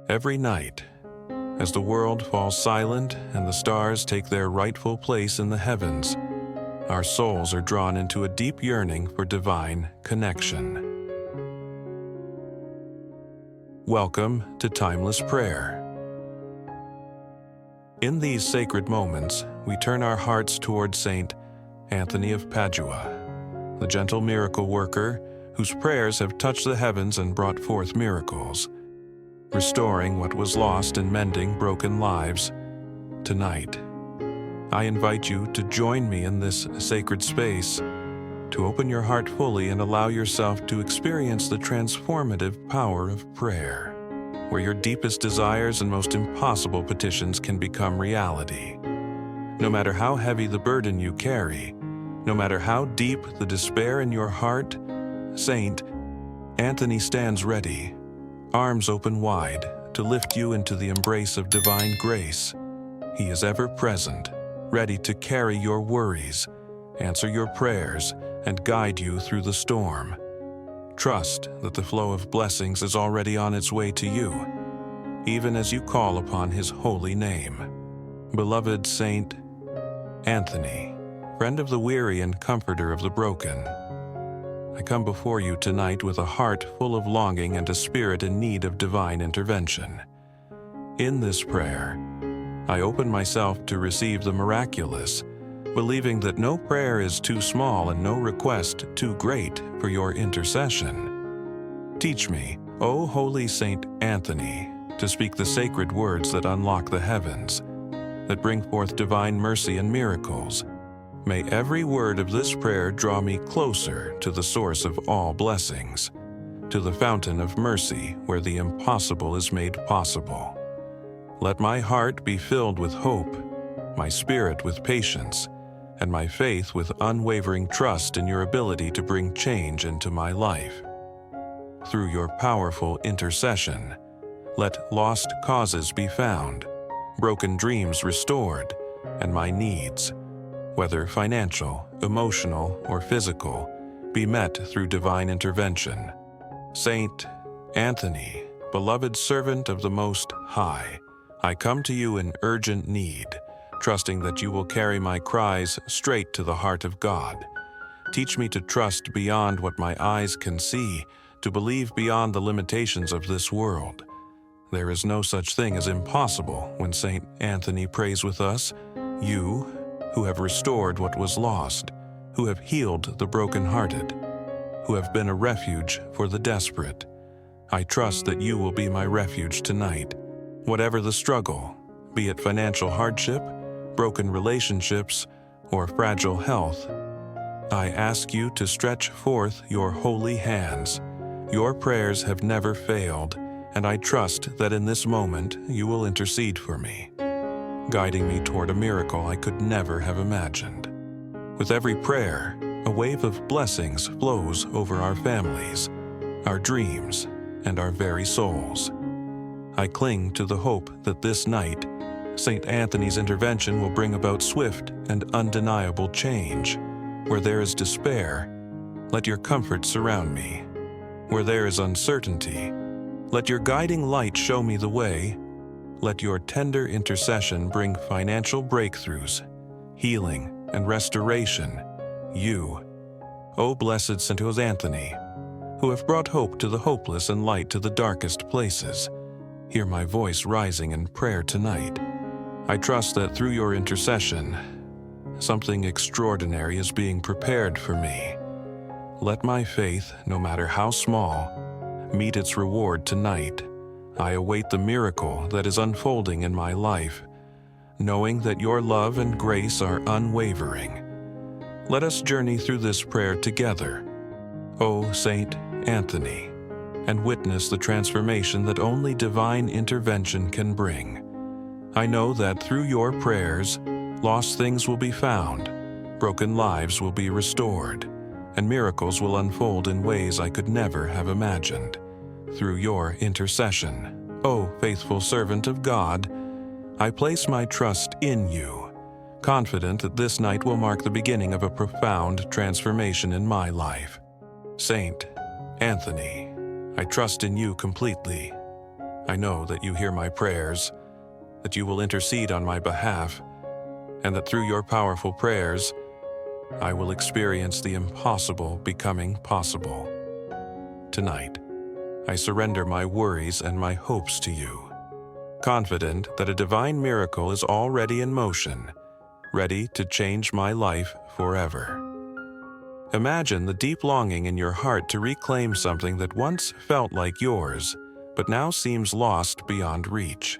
Every night, as the world falls silent and the stars take their rightful place in the heavens, our souls are drawn into a deep yearning for divine connection. Welcome to Timeless Prayer. In these sacred moments, we turn our hearts toward Saint Anthony of Padua, the gentle miracle worker whose prayers have touched the heavens and brought forth miracles, restoring what was lost and mending broken lives. Tonight, I invite you to join me in this sacred space, to open your heart fully and allow yourself to experience the transformative power of prayer, where your deepest desires and most impossible petitions can become reality. No matter how heavy the burden you carry, no matter how deep the despair in your heart, Saint Anthony stands ready, arms open wide, to lift you into the embrace of divine grace. He is ever present, ready to carry your worries, answer your prayers, and guide you through the storm. Trust that the flow of blessings is already on its way to you, even as you call upon his holy name. Beloved Saint Anthony, friend of the weary and comforter of the broken, I come before you tonight with a heart full of longing and a spirit in need of divine intervention. In this prayer, I open myself to receive the miraculous, believing that no prayer is too small and no request too great for your intercession. Teach me, O holy Saint Anthony, to speak the sacred words that unlock the heavens, that bring forth divine mercy and miracles. May every word of this prayer draw me closer to the source of all blessings, to the fountain of mercy where the impossible is made possible. Let my heart be filled with hope, my spirit with patience, and my faith with unwavering trust in your ability to bring change into my life. Through your powerful intercession, let lost causes be found, broken dreams restored, and my needs, whether financial, emotional, or physical, be met through divine intervention. Saint Anthony, beloved servant of the Most High, I come to you in urgent need, trusting that you will carry my cries straight to the heart of God. Teach me to trust beyond what my eyes can see, to believe beyond the limitations of this world. There is no such thing as impossible when Saint Anthony prays with us. You, who have restored what was lost, who have healed the brokenhearted, who have been a refuge for the desperate, I trust that you will be my refuge tonight. Whatever the struggle, be it financial hardship, broken relationships, or fragile health, I ask you to stretch forth your holy hands. Your prayers have never failed, and I trust that in this moment you will intercede for me, guiding me toward a miracle I could never have imagined. With every prayer, a wave of blessings flows over our families, our dreams, and our very souls. I cling to the hope that this night, Saint Anthony's intervention will bring about swift and undeniable change. Where there is despair, let your comfort surround me. Where there is uncertainty, let your guiding light show me the way. Let your tender intercession bring financial breakthroughs, healing, and restoration. You, O blessed Saint Anthony, who have brought hope to the hopeless and light to the darkest places, hear my voice rising in prayer tonight. I trust that through your intercession, something extraordinary is being prepared for me. Let my faith, no matter how small, meet its reward tonight. I await the miracle that is unfolding in my life, knowing that your love and grace are unwavering. Let us journey through this prayer together, O Saint Anthony, and witness the transformation that only divine intervention can bring. I know that through your prayers, lost things will be found, broken lives will be restored, and miracles will unfold in ways I could never have imagined. Through your intercession, O faithful servant of God, I place my trust in you, confident that this night will mark the beginning of a profound transformation in my life. Saint Anthony, I trust in you completely. I know that you hear my prayers, that you will intercede on my behalf, and that through your powerful prayers, I will experience the impossible becoming possible. Tonight, I surrender my worries and my hopes to you, confident that a divine miracle is already in motion, ready to change my life forever. Imagine the deep longing in your heart to reclaim something that once felt like yours, but now seems lost beyond reach.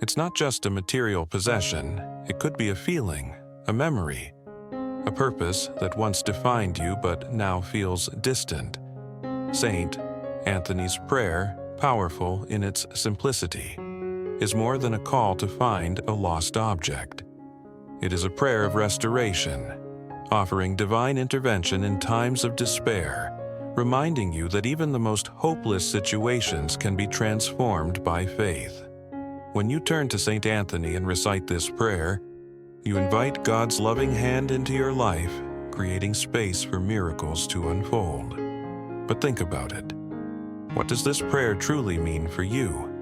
It's not just a material possession, it could be a feeling, a memory, a purpose that once defined you but now feels distant. Saint Anthony's prayer, powerful in its simplicity, is more than a call to find a lost object. It is a prayer of restoration, offering divine intervention in times of despair, reminding you that even the most hopeless situations can be transformed by faith. When you turn to Saint Anthony and recite this prayer, you invite God's loving hand into your life, creating space for miracles to unfold. But think about it. What does this prayer truly mean for you?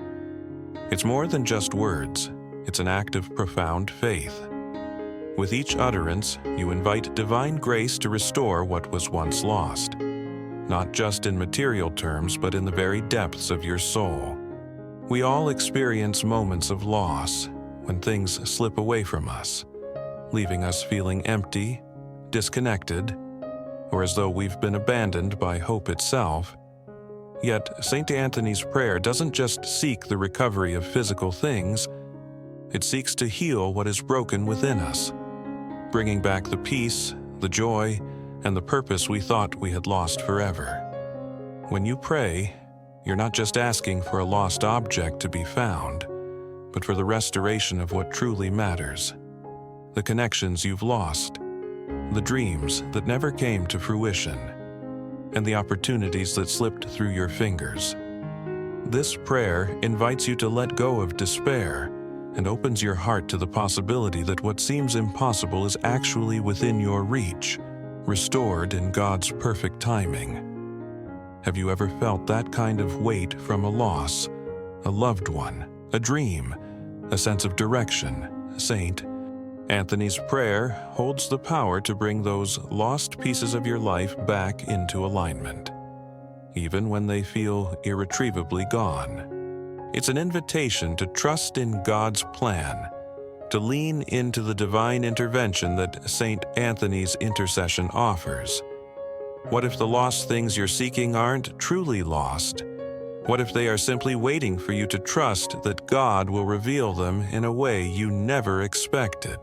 It's more than just words. It's an act of profound faith. With each utterance, you invite divine grace to restore what was once lost, not just in material terms, but in the very depths of your soul. We all experience moments of loss when things slip away from us, leaving us feeling empty, disconnected, or as though we've been abandoned by hope itself. Yet, St. Anthony's prayer doesn't just seek the recovery of physical things, it seeks to heal what is broken within us, bringing back the peace, the joy, and the purpose we thought we had lost forever. When you pray, you're not just asking for a lost object to be found, but for the restoration of what truly matters. The connections you've lost, the dreams that never came to fruition, and the opportunities that slipped through your fingers. This prayer invites you to let go of despair and opens your heart to the possibility that what seems impossible is actually within your reach, restored in God's perfect timing. Have you ever felt that kind of weight from a loss, a loved one, a dream, a sense of direction? Saint Anthony's prayer holds the power to bring those lost pieces of your life back into alignment, even when they feel irretrievably gone. It's an invitation to trust in God's plan, to lean into the divine intervention that St. Anthony's intercession offers. What if the lost things you're seeking aren't truly lost? What if they are simply waiting for you to trust that God will reveal them in a way you never expected?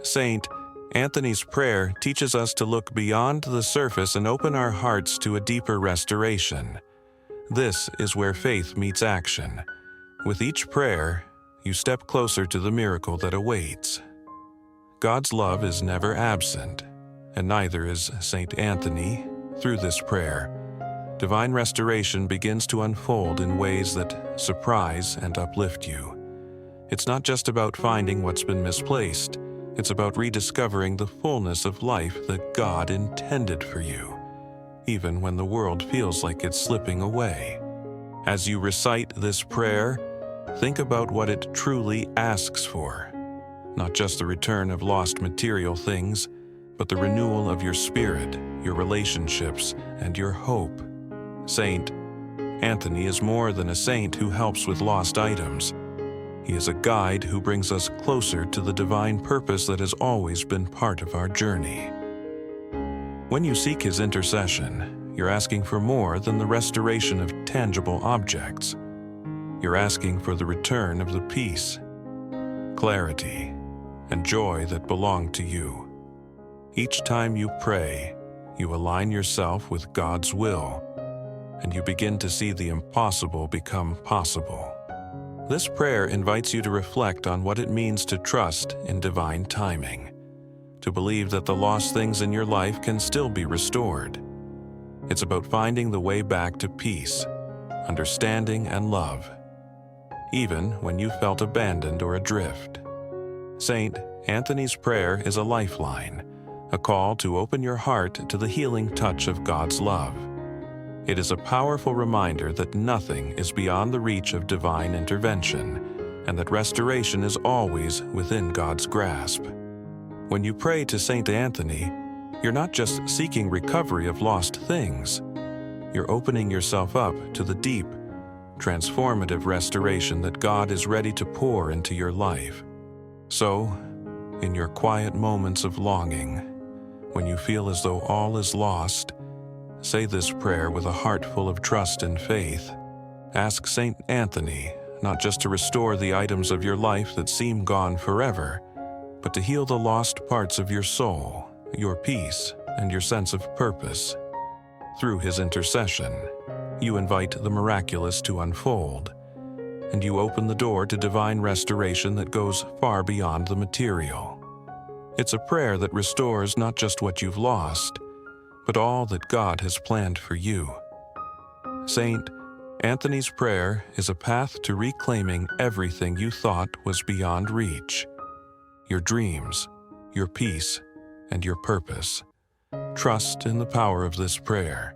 Saint Anthony's prayer teaches us to look beyond the surface and open our hearts to a deeper restoration. This is where faith meets action. With each prayer, you step closer to the miracle that awaits. God's love is never absent, and neither is St. Anthony. Through this prayer, divine restoration begins to unfold in ways that surprise and uplift you. It's not just about finding what's been misplaced. It's about rediscovering the fullness of life that God intended for you, even when the world feels like it's slipping away. As you recite this prayer, think about what it truly asks for. Not just the return of lost material things, but the renewal of your spirit, your relationships, and your hope. Saint Anthony is more than a saint who helps with lost items. He is a guide who brings us closer to the divine purpose that has always been part of our journey. When you seek his intercession, you're asking for more than the restoration of tangible objects. You're asking for the return of the peace, clarity, and joy that belong to you. Each time you pray, you align yourself with God's will, and you begin to see the impossible become possible. This prayer invites you to reflect on what it means to trust in divine timing, to believe that the lost things in your life can still be restored. It's about finding the way back to peace, understanding, and love, even when you felt abandoned or adrift. St. Anthony's prayer is a lifeline, a call to open your heart to the healing touch of God's love. It is a powerful reminder that nothing is beyond the reach of divine intervention, and that restoration is always within God's grasp. When you pray to Saint Anthony, you're not just seeking recovery of lost things. You're opening yourself up to the deep, transformative restoration that God is ready to pour into your life. So, in your quiet moments of longing, when you feel as though all is lost, say this prayer with a heart full of trust and faith. Ask Saint Anthony not just to restore the items of your life that seem gone forever, but to heal the lost parts of your soul, your peace, and your sense of purpose. Through his intercession, you invite the miraculous to unfold, and you open the door to divine restoration that goes far beyond the material. It's a prayer that restores not just what you've lost, but all that God has planned for you. Saint Anthony's prayer is a path to reclaiming everything you thought was beyond reach: your dreams, your peace, and your purpose. Trust in the power of this prayer,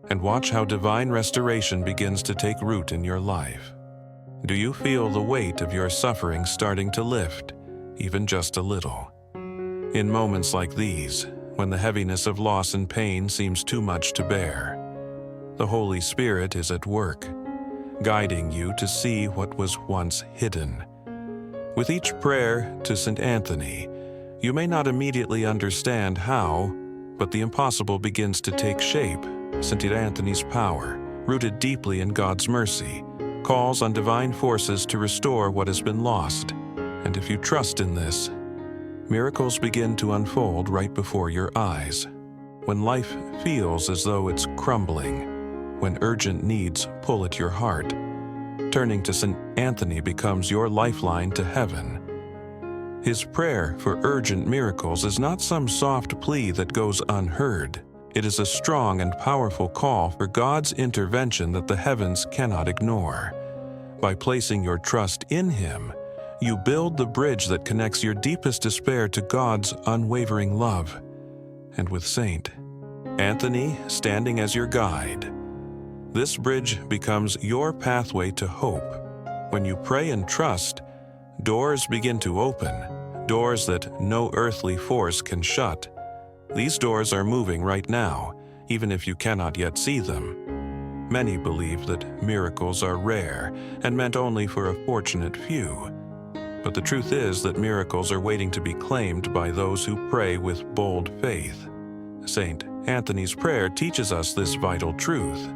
and watch how divine restoration begins to take root in your life. Do you feel the weight of your suffering starting to lift, even just a little? In moments like these, when the heaviness of loss and pain seems too much to bear, the Holy Spirit is at work, guiding you to see what was once hidden. With each prayer to St. Anthony, you may not immediately understand how, but the impossible begins to take shape. St. Anthony's power, rooted deeply in God's mercy, calls on divine forces to restore what has been lost. And if you trust in this, miracles begin to unfold right before your eyes. When life feels as though it's crumbling, when urgent needs pull at your heart, turning to St. Anthony becomes your lifeline to heaven. His prayer for urgent miracles is not some soft plea that goes unheard. It is a strong and powerful call for God's intervention that the heavens cannot ignore. By placing your trust in Him, you build the bridge that connects your deepest despair to God's unwavering love. And with Saint Anthony standing as your guide, this bridge becomes your pathway to hope. When you pray and trust, doors begin to open, doors that no earthly force can shut. These doors are moving right now, even if you cannot yet see them. Many believe that miracles are rare and meant only for a fortunate few. But the truth is that miracles are waiting to be claimed by those who pray with bold faith. Saint Anthony's prayer teaches us this vital truth.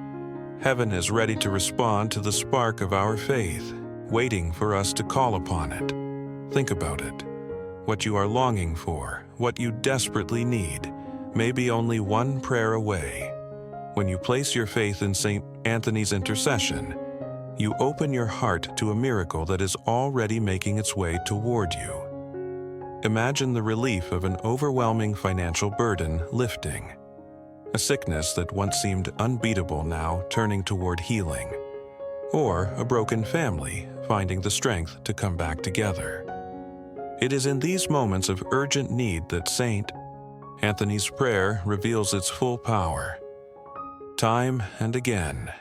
Heaven is ready to respond to the spark of our faith, waiting for us to call upon it. Think about it. What you are longing for, what you desperately need, may be only one prayer away. When you place your faith in St. Anthony's intercession, you open your heart to a miracle that is already making its way toward you. Imagine the relief of an overwhelming financial burden lifting, a sickness that once seemed unbeatable now turning toward healing, or a broken family finding the strength to come back together. It is in these moments of urgent need that St. Anthony's prayer reveals its full power. Time and again,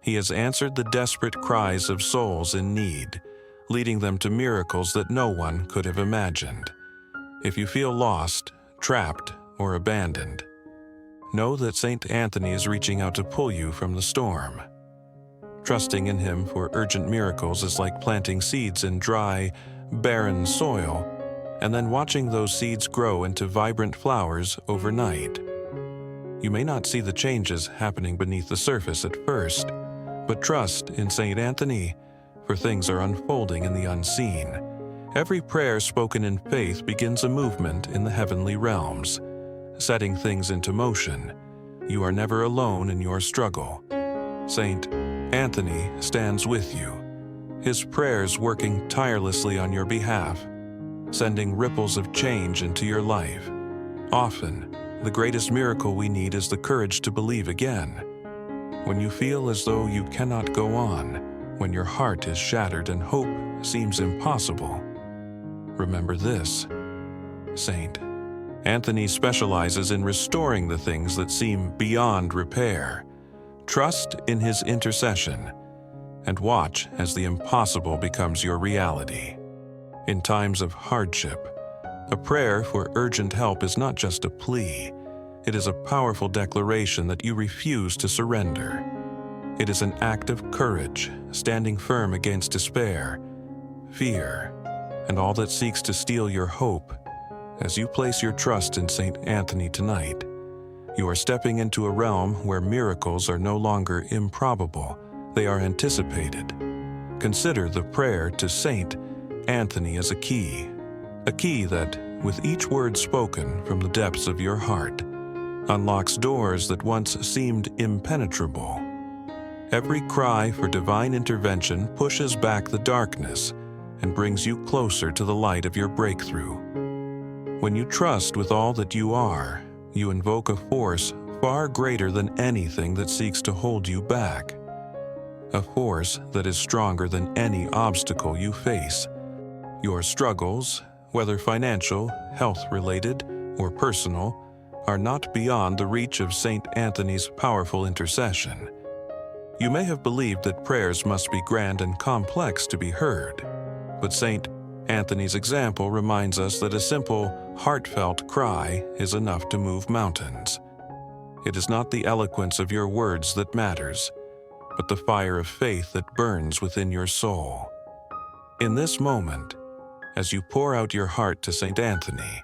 he has answered the desperate cries of souls in need, leading them to miracles that no one could have imagined. If you feel lost, trapped, or abandoned, know that St. Anthony is reaching out to pull you from the storm. Trusting in him for urgent miracles is like planting seeds in dry, barren soil, and then watching those seeds grow into vibrant flowers overnight. You may not see the changes happening beneath the surface at first, but trust in St. Anthony, for things are unfolding in the unseen. Every prayer spoken in faith begins a movement in the heavenly realms, setting things into motion. You are never alone in your struggle. St. Anthony stands with you, his prayers working tirelessly on your behalf, sending ripples of change into your life. Often, the greatest miracle we need is the courage to believe again. When you feel as though you cannot go on, when your heart is shattered and hope seems impossible, remember this: Saint Anthony specializes in restoring the things that seem beyond repair. Trust in his intercession and watch as the impossible becomes your reality. In times of hardship, a prayer for urgent help is not just a plea. It is a powerful declaration that you refuse to surrender. It is an act of courage, standing firm against despair, fear, and all that seeks to steal your hope. As you place your trust in St. Anthony tonight, you are stepping into a realm where miracles are no longer improbable, they are anticipated. Consider the prayer to St. Anthony as a key that, with each word spoken from the depths of your heart, unlocks doors that once seemed impenetrable. Every cry for divine intervention pushes back the darkness and brings you closer to the light of your breakthrough. When you trust with all that you are, you invoke a force far greater than anything that seeks to hold you back. A force that is stronger than any obstacle you face. Your struggles, whether financial, health-related, or personal, are not beyond the reach of St. Anthony's powerful intercession. You may have believed that prayers must be grand and complex to be heard, but St. Anthony's example reminds us that a simple, heartfelt cry is enough to move mountains. It is not the eloquence of your words that matters, but the fire of faith that burns within your soul. In this moment, as you pour out your heart to St. Anthony,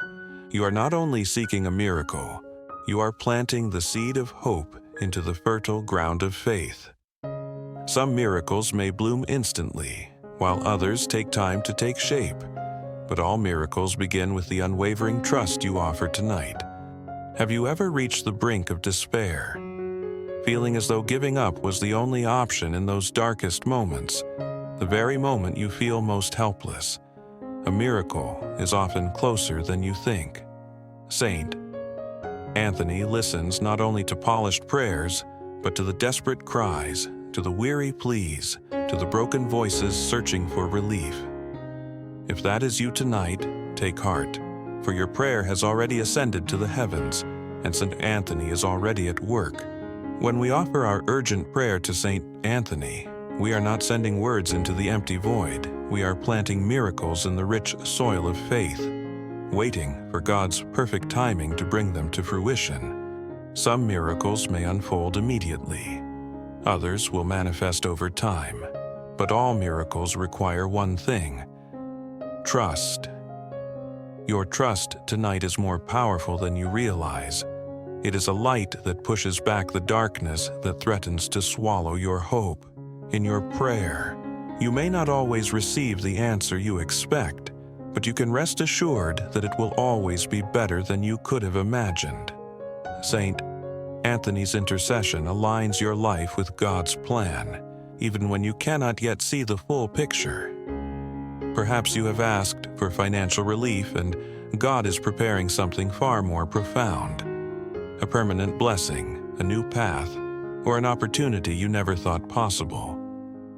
you are not only seeking a miracle, you are planting the seed of hope into the fertile ground of faith. Some miracles may bloom instantly, while others take time to take shape, but all miracles begin with the unwavering trust you offer tonight. Have you ever reached the brink of despair, feeling as though giving up was the only option in those darkest moments, the very moment you feel most helpless? A miracle is often closer than you think. St. Anthony listens not only to polished prayers, but to the desperate cries, to the weary pleas, to the broken voices searching for relief. If that is you tonight, take heart, for your prayer has already ascended to the heavens, and St. Anthony is already at work. When we offer our urgent prayer to St. Anthony, we are not sending words into the empty void. We are planting miracles in the rich soil of faith, waiting for God's perfect timing to bring them to fruition. Some miracles may unfold immediately. Others will manifest over time. But all miracles require one thing: trust. Your trust tonight is more powerful than you realize. It is a light that pushes back the darkness that threatens to swallow your hope. In your prayer, you may not always receive the answer you expect, but you can rest assured that it will always be better than you could have imagined. St. Anthony's intercession aligns your life with God's plan, even when you cannot yet see the full picture. Perhaps you have asked for financial relief and God is preparing something far more profound. A permanent blessing, a new path, or an opportunity you never thought possible.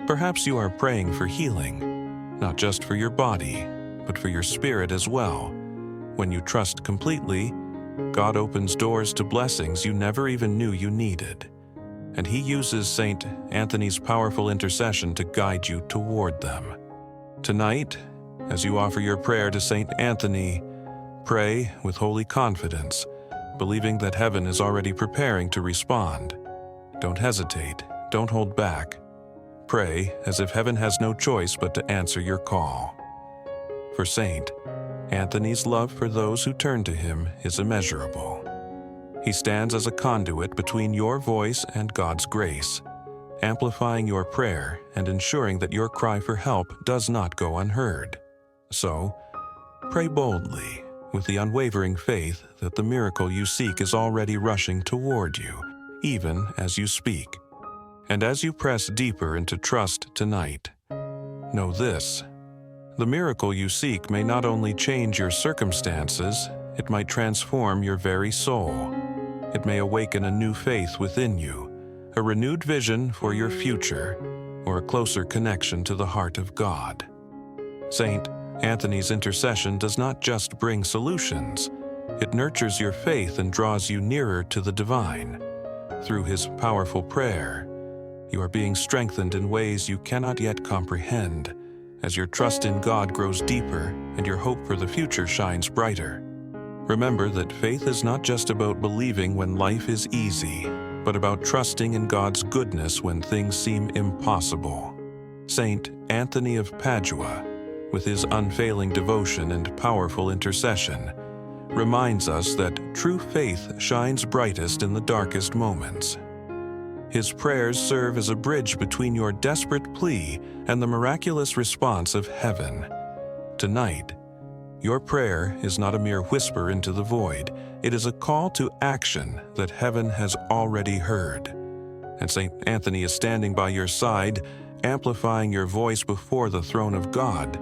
Perhaps you are praying for healing, not just for your body, but for your spirit as well. When you trust completely, God opens doors to blessings you never even knew you needed. And He uses St. Anthony's powerful intercession to guide you toward them. Tonight, as you offer your prayer to St. Anthony, pray with holy confidence, believing that heaven is already preparing to respond. Don't hesitate, don't hold back. Pray as if heaven has no choice but to answer your call. For St. Anthony's love for those who turn to him is immeasurable. He stands as a conduit between your voice and God's grace, amplifying your prayer and ensuring that your cry for help does not go unheard. So, pray boldly, with the unwavering faith that the miracle you seek is already rushing toward you, even as you speak. And as you press deeper into trust tonight, know this: the miracle you seek may not only change your circumstances, it might transform your very soul. It may awaken a new faith within you, a renewed vision for your future, or a closer connection to the heart of God. St. Anthony's intercession does not just bring solutions, it nurtures your faith and draws you nearer to the divine. through his powerful prayer, you are being strengthened in ways you cannot yet comprehend, as your trust in God grows deeper and your hope for the future shines brighter. Remember that faith is not just about believing when life is easy, but about trusting in God's goodness when things seem impossible. Saint Anthony of Padua, with his unfailing devotion and powerful intercession, reminds us that true faith shines brightest in the darkest moments. His prayers serve as a bridge between your desperate plea and the miraculous response of heaven. Tonight, your prayer is not a mere whisper into the void. It is a call to action that heaven has already heard. And St. Anthony is standing by your side, amplifying your voice before the throne of God.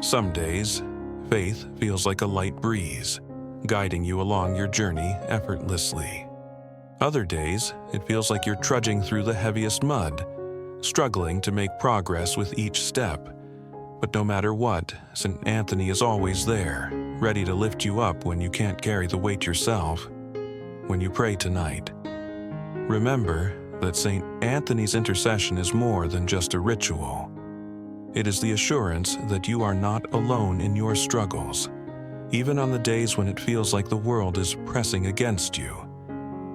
Some days, faith feels like a light breeze, guiding you along your journey effortlessly. Other days, it feels like you're trudging through the heaviest mud, struggling to make progress with each step. But no matter what, St. Anthony is always there, ready to lift you up when you can't carry the weight yourself. When you pray tonight, remember that St. Anthony's intercession is more than just a ritual. It is the assurance that you are not alone in your struggles, even on the days when it feels like the world is pressing against you.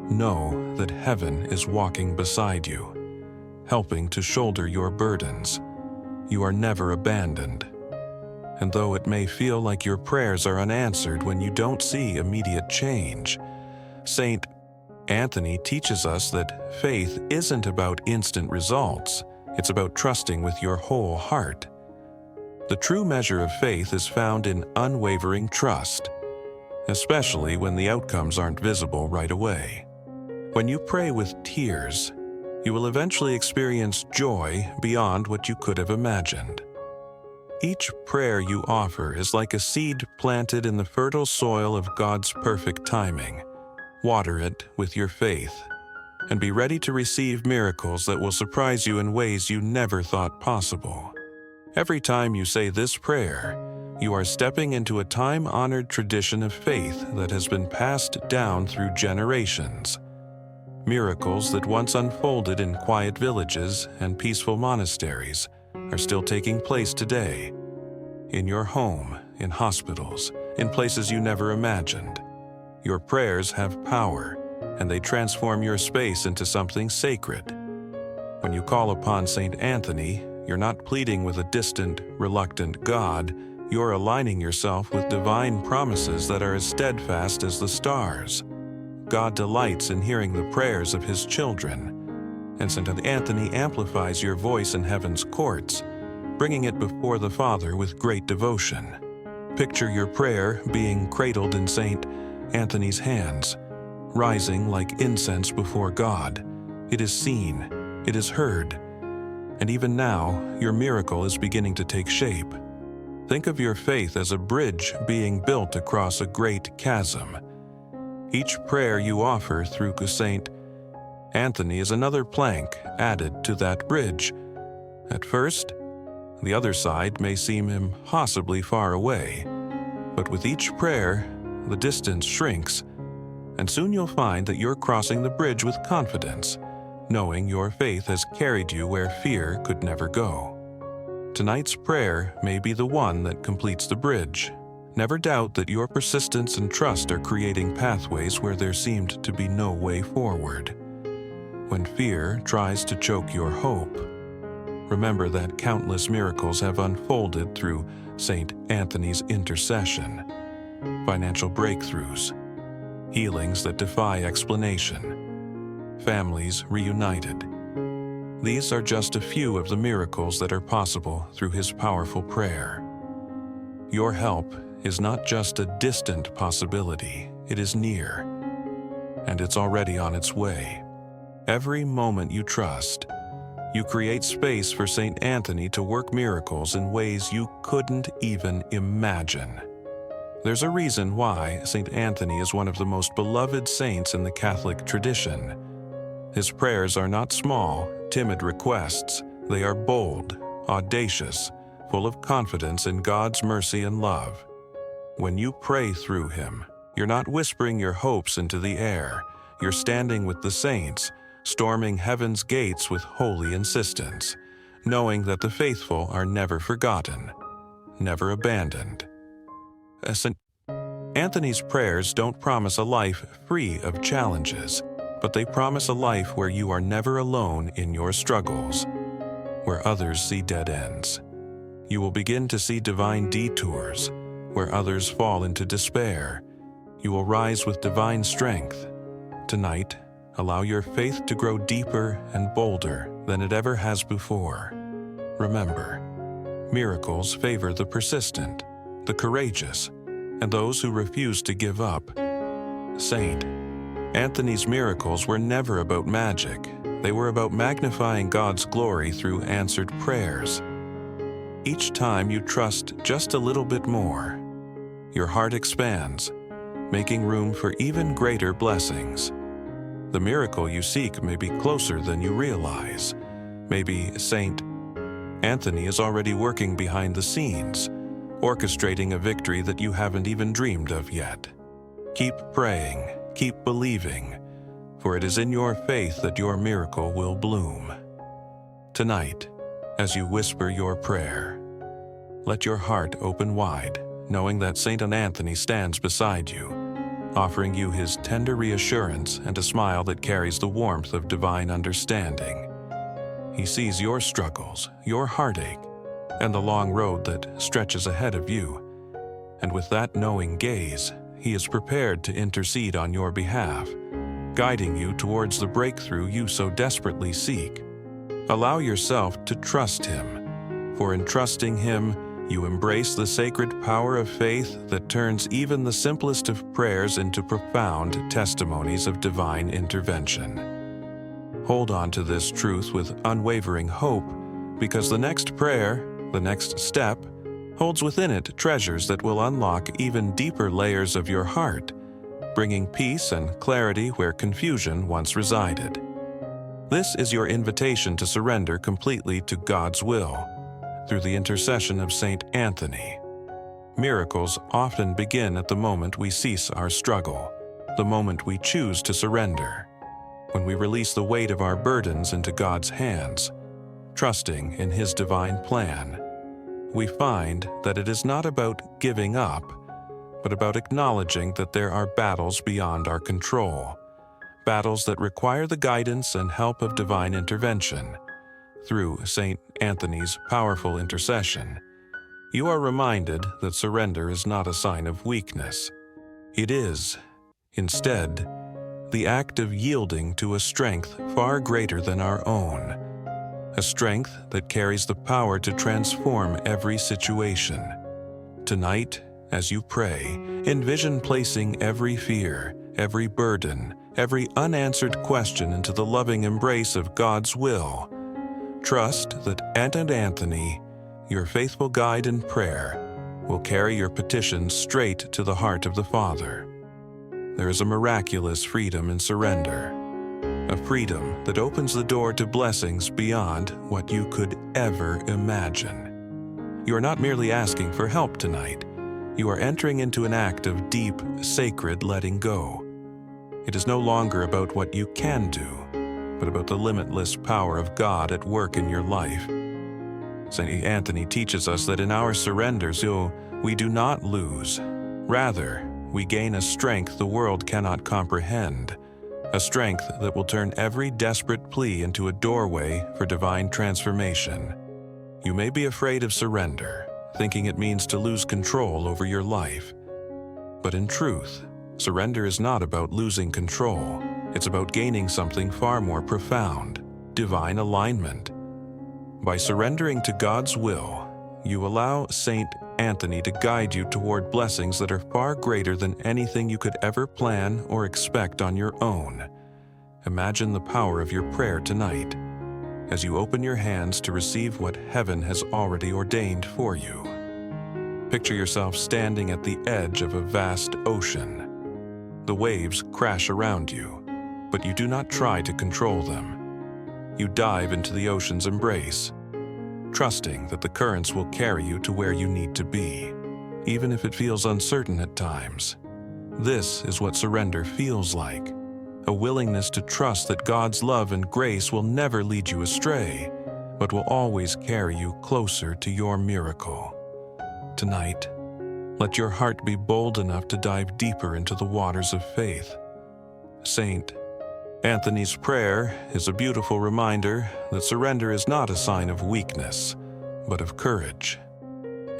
Know that heaven is walking beside you, helping to shoulder your burdens. You are never abandoned. And though it may feel like your prayers are unanswered when you don't see immediate change, St. Anthony teaches us that faith isn't about instant results. It's about trusting with your whole heart. The true measure of faith is found in unwavering trust, especially when the outcomes aren't visible right away. When you pray with tears, you will eventually experience joy beyond what you could have imagined. Each prayer you offer is like a seed planted in the fertile soil of God's perfect timing. Water it with your faith, and be ready to receive miracles that will surprise you in ways you never thought possible. Every time you say this prayer, you are stepping into a time-honored tradition of faith that has been passed down through generations. Miracles that once unfolded in quiet villages and peaceful monasteries are still taking place today. In your home, in hospitals, in places you never imagined. Your prayers have power, and they transform your space into something sacred. When you call upon St. Anthony, you're not pleading with a distant, reluctant God. You're aligning yourself with divine promises that are as steadfast as the stars. God delights in hearing the prayers of his children, and St. Anthony amplifies your voice in heaven's courts, bringing it before the Father with great devotion. Picture your prayer being cradled in St. Anthony's hands, rising like incense before God. It is seen, it is heard, and even now, your miracle is beginning to take shape. Think of your faith as a bridge being built across a great chasm. Each prayer you offer through St. Anthony is another plank added to that bridge. At first, the other side may seem impossibly far away, but with each prayer, the distance shrinks, and soon you'll find that you're crossing the bridge with confidence, knowing your faith has carried you where fear could never go. Tonight's prayer may be the one that completes the bridge. Never doubt that your persistence and trust are creating pathways where there seemed to be no way forward. When fear tries to choke your hope, remember that countless miracles have unfolded through St. Anthony's intercession. Financial breakthroughs, healings that defy explanation, families reunited. These are just a few of the miracles that are possible through his powerful prayer. Your help is not just a distant possibility, it is near, and it's already on its way. Every moment you trust, you create space for St. Anthony to work miracles in ways you couldn't even imagine. There's a reason why St. Anthony is one of the most beloved saints in the Catholic tradition. His prayers are not small, timid requests. They are bold, audacious, full of confidence in God's mercy and love. When you pray through him, you're not whispering your hopes into the air. You're standing with the saints, storming heaven's gates with holy insistence, knowing that the faithful are never forgotten, never abandoned. St. Anthony's prayers don't promise a life free of challenges, but they promise a life where you are never alone in your struggles, where others see dead ends. You will begin to see divine detours, where others fall into despair. You will rise with divine strength. Tonight, allow your faith to grow deeper and bolder than it ever has before. Remember, miracles favor the persistent, the courageous, and those who refuse to give up. Saint Anthony's miracles were never about magic. They were about magnifying God's glory through answered prayers. Each time you trust just a little bit more, your heart expands, making room for even greater blessings. The miracle you seek may be closer than you realize. Maybe Saint Anthony is already working behind the scenes, orchestrating a victory that you haven't even dreamed of yet. Keep praying, keep believing, for it is in your faith that your miracle will bloom. Tonight, as you whisper your prayer, let your heart open wide, knowing that Saint Anthony stands beside you, offering you his tender reassurance and a smile that carries the warmth of divine understanding. He sees your struggles, your heartache, and the long road that stretches ahead of you. And with that knowing gaze, he is prepared to intercede on your behalf, guiding you towards the breakthrough you so desperately seek. Allow yourself to trust him, for in trusting him, you embrace the sacred power of faith that turns even the simplest of prayers into profound testimonies of divine intervention. Hold on to this truth with unwavering hope, because the next prayer, the next step, holds within it treasures that will unlock even deeper layers of your heart, bringing peace and clarity where confusion once resided. This is your invitation to surrender completely to God's will, through the intercession of Saint Anthony. Miracles often begin at the moment we cease our struggle, the moment we choose to surrender, when we release the weight of our burdens into God's hands, trusting in His divine plan. We find that it is not about giving up, but about acknowledging that there are battles beyond our control, battles that require the guidance and help of divine intervention. Through Saint Anthony's powerful intercession, you are reminded that surrender is not a sign of weakness. It is, instead, the act of yielding to a strength far greater than our own, a strength that carries the power to transform every situation. Tonight, as you pray, envision placing every fear, every burden, every unanswered question into the loving embrace of God's will. Trust that Saint Anthony, your faithful guide in prayer, will carry your petitions straight to the heart of the Father. There is a miraculous freedom in surrender, a freedom that opens the door to blessings beyond what you could ever imagine. You are not merely asking for help tonight. You are entering into an act of deep, sacred letting go. It is no longer about what you can do, but about the limitless power of God at work in your life. St. Anthony teaches us that in our surrenders, we do not lose. Rather, we gain a strength the world cannot comprehend, a strength that will turn every desperate plea into a doorway for divine transformation. You may be afraid of surrender, thinking it means to lose control over your life. But in truth, surrender is not about losing control. It's about gaining something far more profound, divine alignment. By surrendering to God's will, you allow Saint Anthony to guide you toward blessings that are far greater than anything you could ever plan or expect on your own. Imagine the power of your prayer tonight, as you open your hands to receive what heaven has already ordained for you. Picture yourself standing at the edge of a vast ocean. The waves crash around you, but you do not try to control them. You dive into the ocean's embrace, trusting that the currents will carry you to where you need to be, even if it feels uncertain at times. This is what surrender feels like, a willingness to trust that God's love and grace will never lead you astray, but will always carry you closer to your miracle. Tonight, let your heart be bold enough to dive deeper into the waters of faith. Saint Anthony's prayer is a beautiful reminder that surrender is not a sign of weakness, but of courage.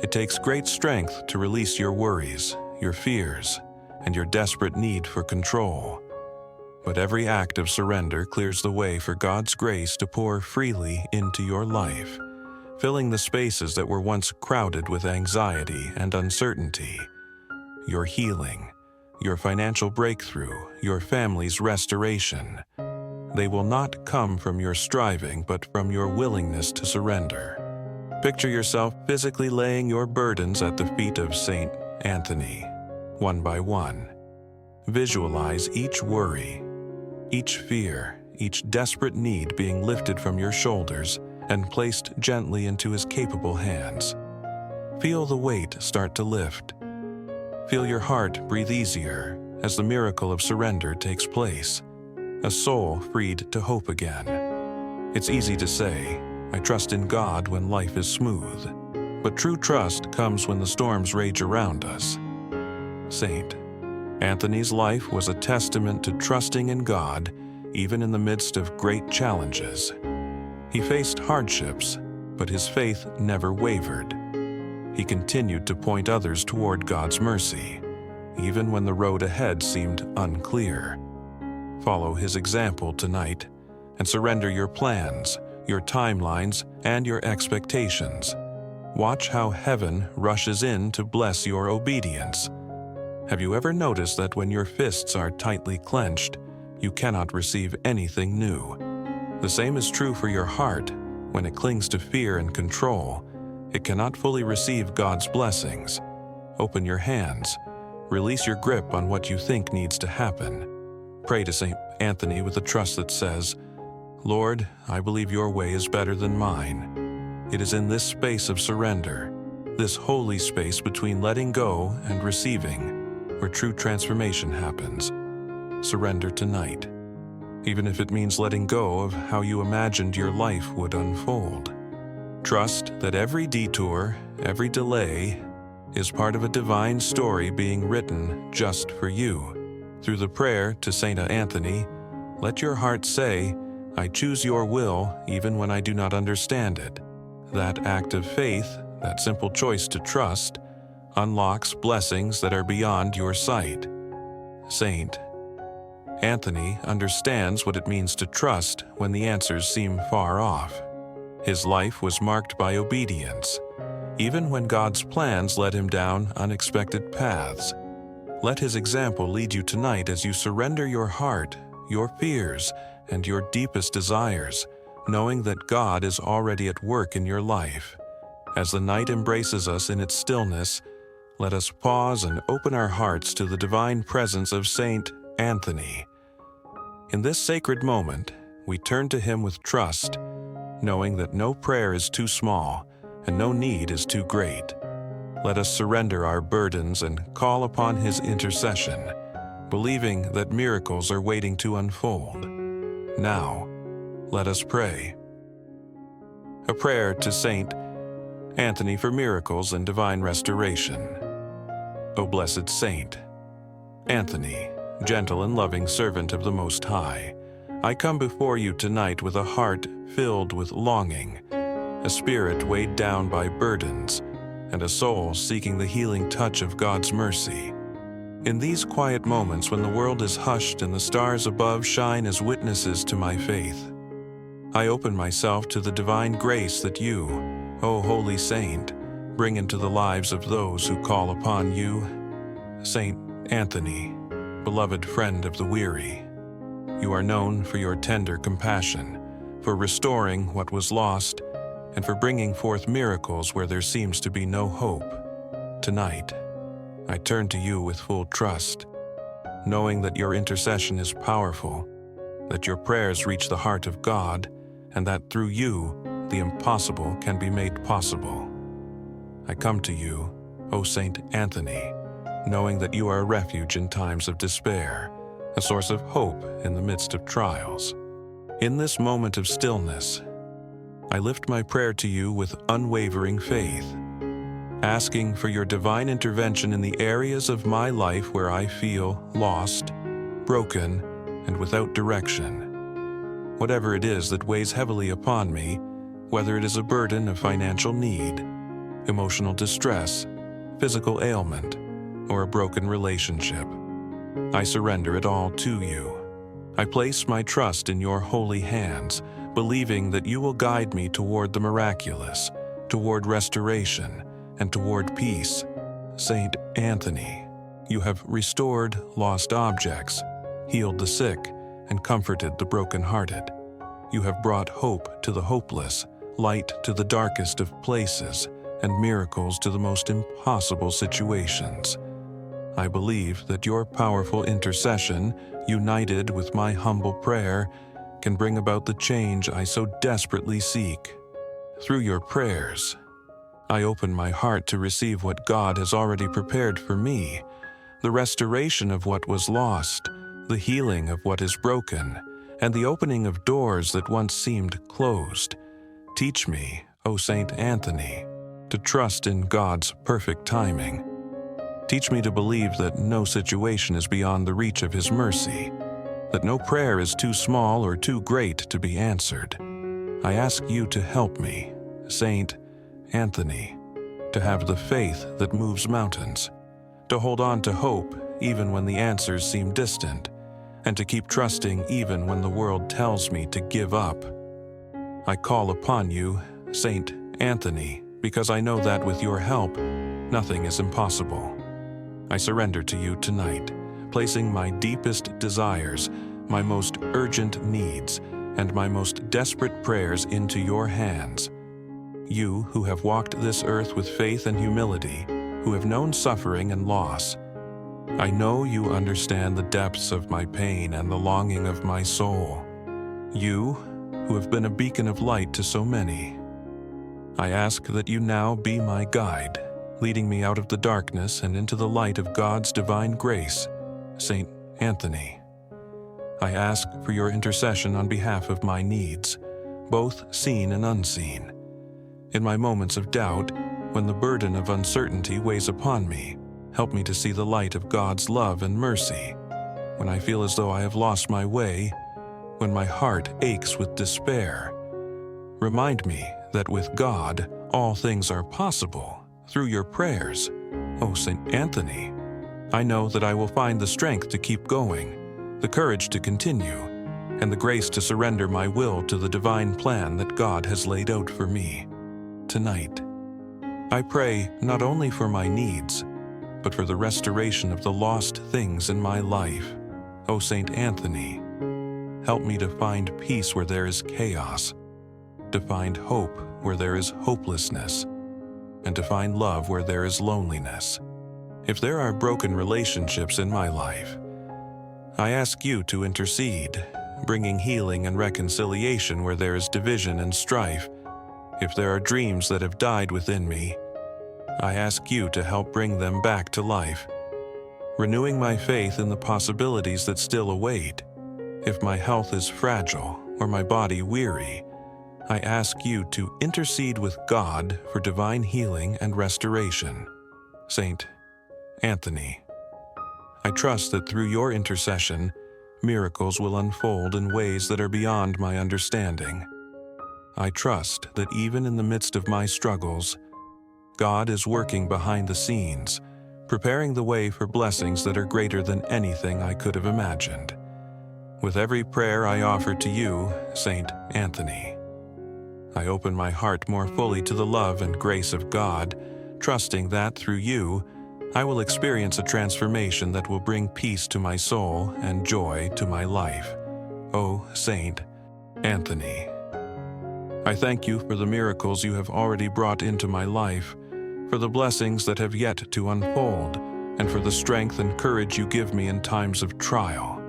It takes great strength to release your worries, your fears, and your desperate need for control. But every act of surrender clears the way for God's grace to pour freely into your life, filling the spaces that were once crowded with anxiety and uncertainty. Your healing, your financial breakthrough, your family's restoration. They will not come from your striving, but from your willingness to surrender. Picture yourself physically laying your burdens at the feet of Saint Anthony, one by one. Visualize each worry, each fear, each desperate need being lifted from your shoulders and placed gently into his capable hands. Feel the weight start to lift. Feel your heart breathe easier as the miracle of surrender takes place, a soul freed to hope again. It's easy to say, "I trust in God," when life is smooth, but true trust comes when the storms rage around us. Saint Anthony's life was a testament to trusting in God even in the midst of great challenges. He faced hardships, but his faith never wavered. He continued to point others toward God's mercy, even when the road ahead seemed unclear. Follow his example tonight and surrender your plans, your timelines, and your expectations. Watch how heaven rushes in to bless your obedience. Have you ever noticed that when your fists are tightly clenched, you cannot receive anything new? The same is true for your heart. When it clings to fear and control, it cannot fully receive God's blessings. Open your hands. Release your grip on what you think needs to happen. Pray to St. Anthony with a trust that says, "Lord, I believe your way is better than mine." It is in this space of surrender, this holy space between letting go and receiving, where true transformation happens. Surrender tonight, even if it means letting go of how you imagined your life would unfold. Trust that every detour, every delay, is part of a divine story being written just for you. Through the prayer to Saint Anthony, let your heart say, "I choose your will even when I do not understand it." That act of faith, that simple choice to trust, unlocks blessings that are beyond your sight. Saint Anthony understands what it means to trust when the answers seem far off. His life was marked by obedience, even when God's plans led him down unexpected paths. Let his example lead you tonight as you surrender your heart, your fears, and your deepest desires, knowing that God is already at work in your life. As the night embraces us in its stillness, let us pause and open our hearts to the divine presence of Saint Anthony. In this sacred moment, we turn to him with trust, knowing that no prayer is too small and no need is too great. Let us surrender our burdens and call upon his intercession, believing that miracles are waiting to unfold. Now, let us pray. A prayer to Saint Anthony for miracles and divine restoration. O blessed Saint Anthony, gentle and loving servant of the Most High, I come before you tonight with a heart filled with longing, a spirit weighed down by burdens, and a soul seeking the healing touch of God's mercy. In these quiet moments when the world is hushed and the stars above shine as witnesses to my faith, I open myself to the divine grace that you, O Holy Saint, bring into the lives of those who call upon you. Saint Anthony, beloved friend of the weary, you are known for your tender compassion, for restoring what was lost, and for bringing forth miracles where there seems to be no hope. Tonight, I turn to you with full trust, knowing that your intercession is powerful, that your prayers reach the heart of God, and that through you, the impossible can be made possible. I come to you, O Saint Anthony, knowing that you are a refuge in times of despair, a source of hope in the midst of trials. In this moment of stillness, I lift my prayer to you with unwavering faith, asking for your divine intervention in the areas of my life where I feel lost, broken, and without direction. Whatever it is that weighs heavily upon me, whether it is a burden of financial need, emotional distress, physical ailment, or a broken relationship, I surrender it all to you. I place my trust in your holy hands, believing that you will guide me toward the miraculous, toward restoration, and toward peace. Saint Anthony, you have restored lost objects, healed the sick, and comforted the brokenhearted. You have brought hope to the hopeless, light to the darkest of places, and miracles to the most impossible situations. I believe that your powerful intercession, united with my humble prayer, can bring about the change I so desperately seek. Through your prayers, I open my heart to receive what God has already prepared for me, the restoration of what was lost, the healing of what is broken, and the opening of doors that once seemed closed. Teach me, O Saint Anthony, to trust in God's perfect timing. Teach me to believe that no situation is beyond the reach of His mercy, that no prayer is too small or too great to be answered. I ask you to help me, Saint Anthony, to have the faith that moves mountains, to hold on to hope even when the answers seem distant, and to keep trusting even when the world tells me to give up. I call upon you, Saint Anthony, because I know that with your help, nothing is impossible. I surrender to you tonight, placing my deepest desires, my most urgent needs, and my most desperate prayers into your hands. You who have walked this earth with faith and humility, who have known suffering and loss, I know you understand the depths of my pain and the longing of my soul. You who have been a beacon of light to so many, I ask that you now be my guide, leading me out of the darkness and into the light of God's divine grace. Saint Anthony, I ask for your intercession on behalf of my needs, both seen and unseen. In my moments of doubt, when the burden of uncertainty weighs upon me, help me to see the light of God's love and mercy. When I feel as though I have lost my way, when my heart aches with despair, remind me that with God, all things are possible. Through your prayers, O Saint Anthony, I know that I will find the strength to keep going, the courage to continue, and the grace to surrender my will to the divine plan that God has laid out for me. Tonight, I pray not only for my needs, but for the restoration of the lost things in my life. O Saint Anthony, help me to find peace where there is chaos, to find hope where there is hopelessness, and to find love where there is loneliness. If there are broken relationships in my life, I ask you to intercede, bringing healing and reconciliation where there is division and strife. If there are dreams that have died within me, I ask you to help bring them back to life, renewing my faith in the possibilities that still await. If my health is fragile or my body weary, I ask you to intercede with God for divine healing and restoration. Saint Anthony, I trust that through your intercession, miracles will unfold in ways that are beyond my understanding. I trust that even in the midst of my struggles, God is working behind the scenes, preparing the way for blessings that are greater than anything I could have imagined. With every prayer I offer to you, Saint Anthony, I open my heart more fully to the love and grace of God, trusting that through you, I will experience a transformation that will bring peace to my soul and joy to my life. O Saint Anthony, I thank you for the miracles you have already brought into my life, for the blessings that have yet to unfold, and for the strength and courage you give me in times of trial.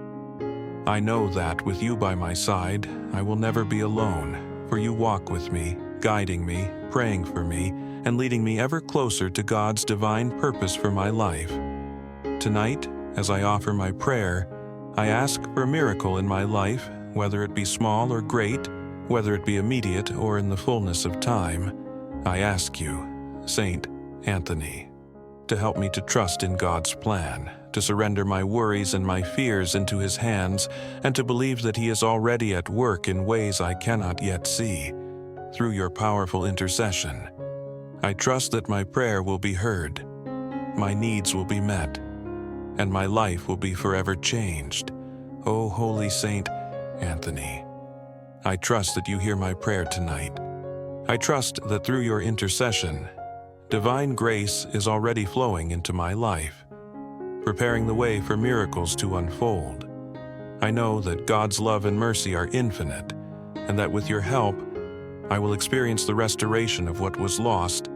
I know that with you by my side, I will never be alone, for you walk with me, guiding me, praying for me, and leading me ever closer to God's divine purpose for my life. Tonight, as I offer my prayer, I ask for a miracle in my life, whether it be small or great, whether it be immediate or in the fullness of time. I ask you, Saint Anthony, to help me to trust in God's plan, to surrender my worries and my fears into His hands, and to believe that He is already at work in ways I cannot yet see. Through your powerful intercession, I trust that my prayer will be heard, my needs will be met, and my life will be forever changed. O Holy Saint Anthony, I trust that you hear my prayer tonight. I trust that through your intercession, divine grace is already flowing into my life, preparing the way for miracles to unfold. I know that God's love and mercy are infinite, and that with your help, I will experience the restoration of what was lost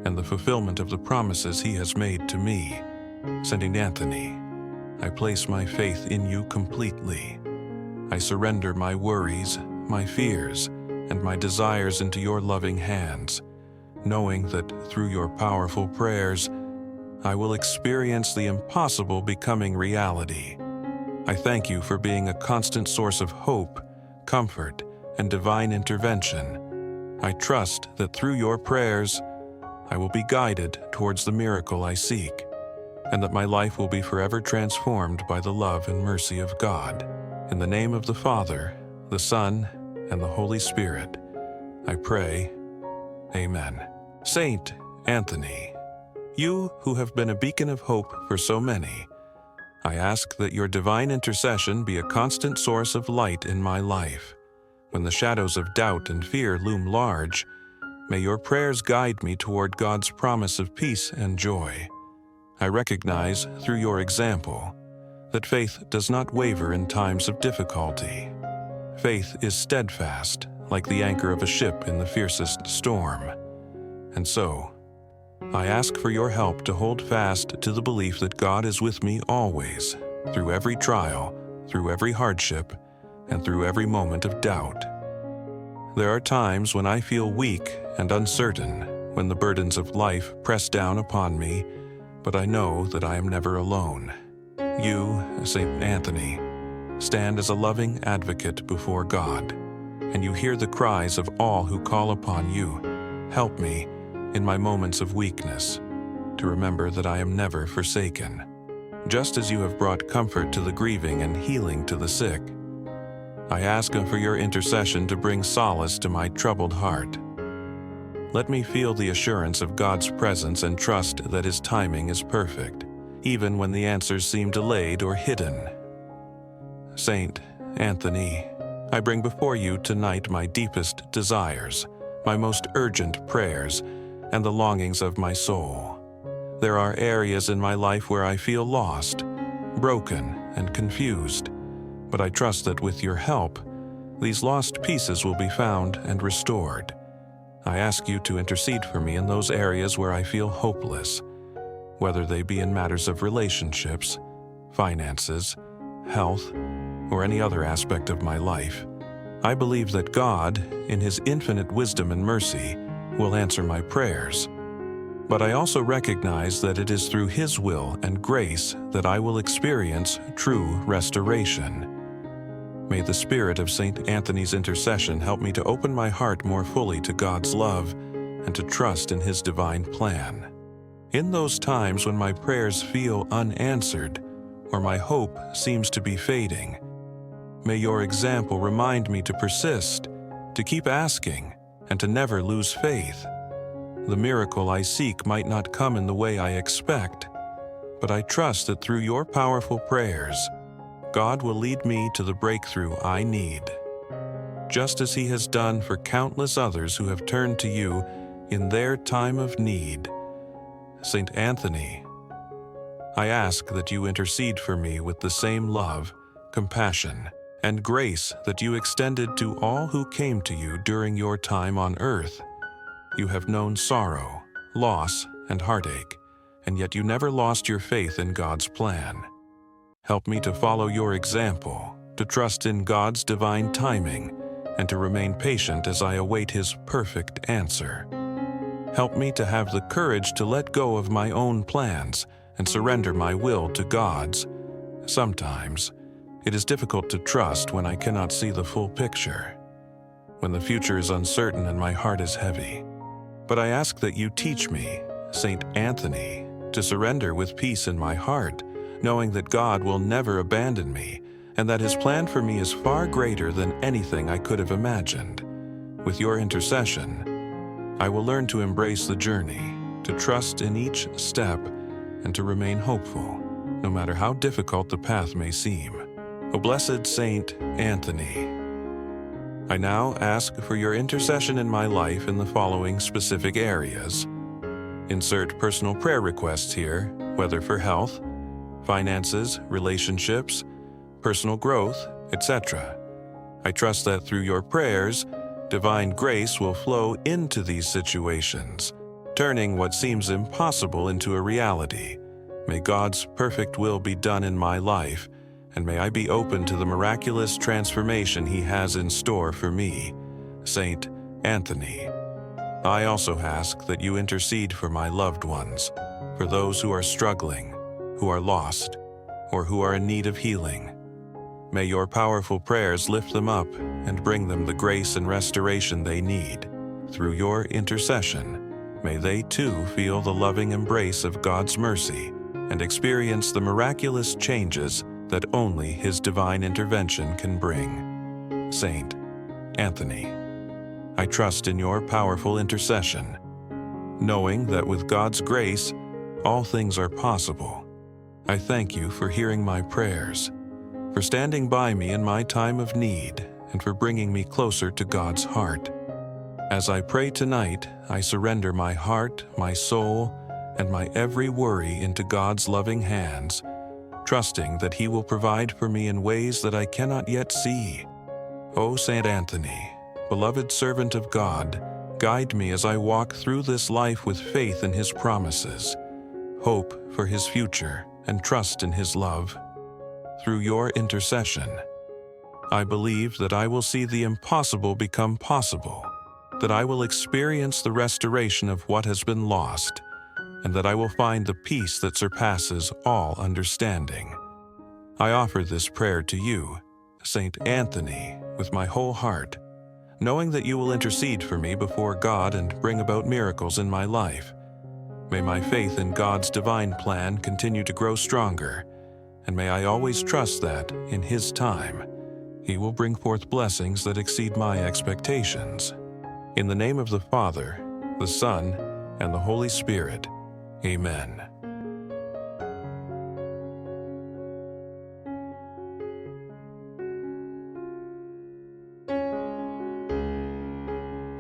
and the fulfillment of the promises He has made to me. Saint Anthony, I place my faith in you completely. I surrender my worries, my fears, and my desires into your loving hands, knowing that through your powerful prayers, I will experience the impossible becoming reality. I thank you for being a constant source of hope, comfort, and divine intervention. I trust that through your prayers, I will be guided towards the miracle I seek, and that my life will be forever transformed by the love and mercy of God. In the name of the Father, the Son, and the Holy Spirit, I pray. Amen. Saint Anthony, you who have been a beacon of hope for so many, I ask that your divine intercession be a constant source of light in my life. When the shadows of doubt and fear loom large, may your prayers guide me toward God's promise of peace and joy. I recognize, through your example, that faith does not waver in times of difficulty. Faith is steadfast, like the anchor of a ship in the fiercest storm. And so, I ask for your help to hold fast to the belief that God is with me always, through every trial, through every hardship, and through every moment of doubt. There are times when I feel weak and uncertain, when the burdens of life press down upon me, but I know that I am never alone. You, Saint Anthony, stand as a loving advocate before God, and you hear the cries of all who call upon you. Help me, in my moments of weakness, to remember that I am never forsaken. Just as you have brought comfort to the grieving and healing to the sick, I ask for your intercession to bring solace to my troubled heart. Let me feel the assurance of God's presence and trust that His timing is perfect, even when the answers seem delayed or hidden. Saint Anthony, I bring before you tonight my deepest desires, my most urgent prayers, and the longings of my soul. There are areas in my life where I feel lost, broken, and confused, but I trust that with your help, these lost pieces will be found and restored. I ask you to intercede for me in those areas where I feel hopeless, whether they be in matters of relationships, finances, health, or any other aspect of my life. I believe that God, in His infinite wisdom and mercy, will answer my prayers. But I also recognize that it is through His will and grace that I will experience true restoration. May the spirit of Saint Anthony's intercession help me to open my heart more fully to God's love and to trust in His divine plan. In those times when my prayers feel unanswered or my hope seems to be fading, may your example remind me to persist, to keep asking, and to never lose faith. The miracle I seek might not come in the way I expect, but I trust that through your powerful prayers, God will lead me to the breakthrough I need, just as He has done for countless others who have turned to you in their time of need. Saint Anthony, I ask that you intercede for me with the same love, compassion, and grace that you extended to all who came to you during your time on earth. You have known sorrow, loss, and heartache, and yet you never lost your faith in God's plan. Help me to follow your example, to trust in God's divine timing, and to remain patient as I await His perfect answer. Help me to have the courage to let go of my own plans and surrender my will to God's. Sometimes, It is difficult to trust when I cannot see the full picture, when the future is uncertain and my heart is heavy. But I ask that you teach me, Saint Anthony, to surrender with peace in my heart, knowing that God will never abandon me and that His plan for me is far greater than anything I could have imagined. With your intercession, I will learn to embrace the journey, to trust in each step, and to remain hopeful, no matter how difficult the path may seem. O blessed Saint Anthony, I now ask for your intercession in my life in the following specific areas. Insert personal prayer requests here, whether for health, finances, relationships, personal growth, etc. I trust that through your prayers, divine grace will flow into these situations, turning what seems impossible into a reality. May God's perfect will be done in my life, and may I be open to the miraculous transformation He has in store for me. Saint Anthony, I also ask that you intercede for my loved ones, for those who are struggling, who are lost, or who are in need of healing. May your powerful prayers lift them up and bring them the grace and restoration they need. Through your intercession, may they too feel the loving embrace of God's mercy and experience the miraculous changes that only His divine intervention can bring. Saint Anthony, I trust in your powerful intercession, knowing that with God's grace, all things are possible. I thank you for hearing my prayers, for standing by me in my time of need, and for bringing me closer to God's heart. As I pray tonight, I surrender my heart, my soul, and my every worry into God's loving hands, trusting that He will provide for me in ways that I cannot yet see. O Saint Anthony, beloved servant of God, guide me as I walk through this life with faith in His promises, hope for His future, and trust in His love. Through your intercession, I believe that I will see the impossible become possible, that I will experience the restoration of what has been lost, and that I will find the peace that surpasses all understanding. I offer this prayer to you, Saint Anthony, with my whole heart, knowing that you will intercede for me before God and bring about miracles in my life. May my faith in God's divine plan continue to grow stronger, and may I always trust that, in His time, He will bring forth blessings that exceed my expectations. In the name of the Father, the Son, and the Holy Spirit, Amen.